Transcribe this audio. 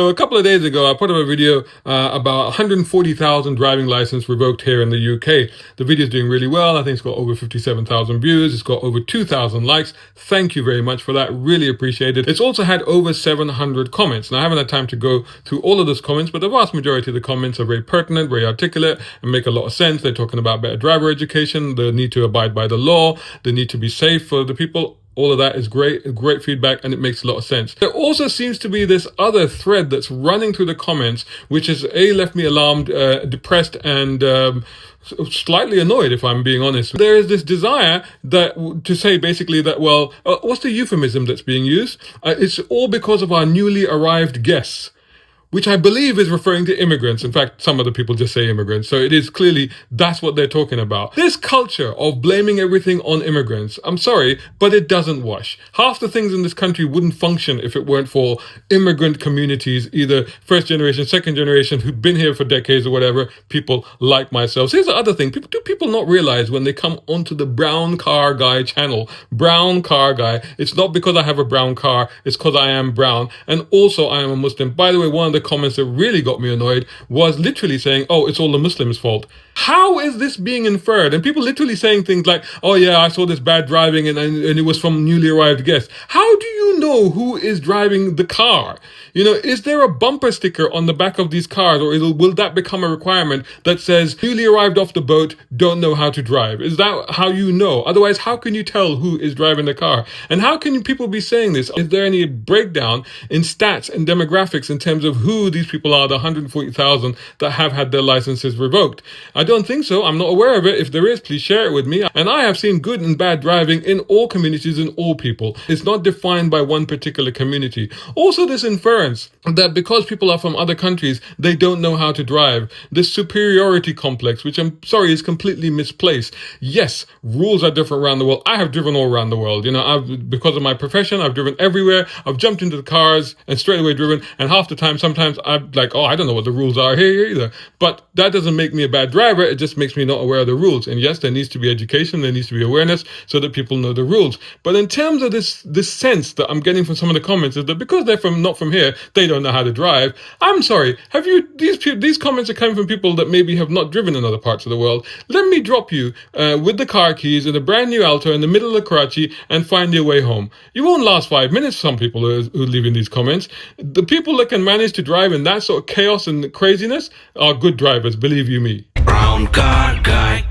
So a couple of days ago, I put up a video about 140,000 driving license revoked here in the UK. The video is doing really well. I think it's got over 57,000 views. It's got over 2,000 likes. Thank you very much for that. Really appreciate it. It's also had over 700 comments. Now, I haven't had time to go through all of those comments, but the vast majority of the comments are very pertinent, very articulate, and make a lot of sense. They're talking about better driver education, the need to abide by the law, the need to be safe for the people. All of that is great feedback, and it makes a lot of sense. There also seems to be this other thread that's running through the comments, which has left me alarmed, depressed, and slightly annoyed, if I'm being honest. There is this desire to say basically that, well, what's the euphemism that's being used? It's all because of our newly arrived guests, which I believe is referring to immigrants. In fact, some other people just say immigrants. So it is clearly, that's what they're talking about. This culture of blaming everything on immigrants, I'm sorry, but it doesn't wash. Half the things in this country wouldn't function if it weren't for immigrant communities, either first generation, second generation, who've been here for decades or whatever, people like myself. So here's the other thing. Do people not realize when they come onto the Brown Car Guy channel, Brown Car Guy, it's not because I have a brown car, it's because I am brown. And also I am a Muslim. By the way, one of the comments that really got me annoyed was literally saying, oh, it's all the Muslims' fault. How is this being inferred? And people literally saying things like, oh yeah, I saw this bad driving and it was from newly arrived guests. How do you know who is driving the car? You know, is there a bumper sticker on the back of these cars, or will that become a requirement that says newly arrived off the boat, don't know how to drive? Is that how you know? Otherwise, how can you tell who is driving the car? And how can people be saying this? Is there any breakdown in stats and demographics in terms of who these people are, the 140,000 that have had their licenses revoked? I don't think so. I'm not aware of it. If there is, please share it with me. And I have seen good and bad driving in all communities and all people. It's not defined by one particular community. Also, this inference that because people are from other countries, they don't know how to drive. This superiority complex, which I'm sorry is completely misplaced. Yes, rules are different around the world. I have driven all around the world. You know, because of my profession, I've driven everywhere. I've jumped into the cars and straight away driven. And half the time, sometimes I'm like, oh, I don't know what the rules are here either. But that doesn't make me a bad driver. It just makes me not aware of the rules. And yes, there needs to be education. There needs to be awareness so that people know the rules. But in terms of this sense that I'm getting from some of the comments is that because they're not from here, they don't know how to drive. I'm sorry. Have you, these comments are coming from people that maybe have not driven in other parts of the world. Let me drop you with the car keys in a brand new Alto in the middle of Karachi and find your way home. You won't last 5 minutes, some people who leave in these comments. The people that can manage to drive in that sort of chaos and craziness are good drivers, believe you me. Brown car guy.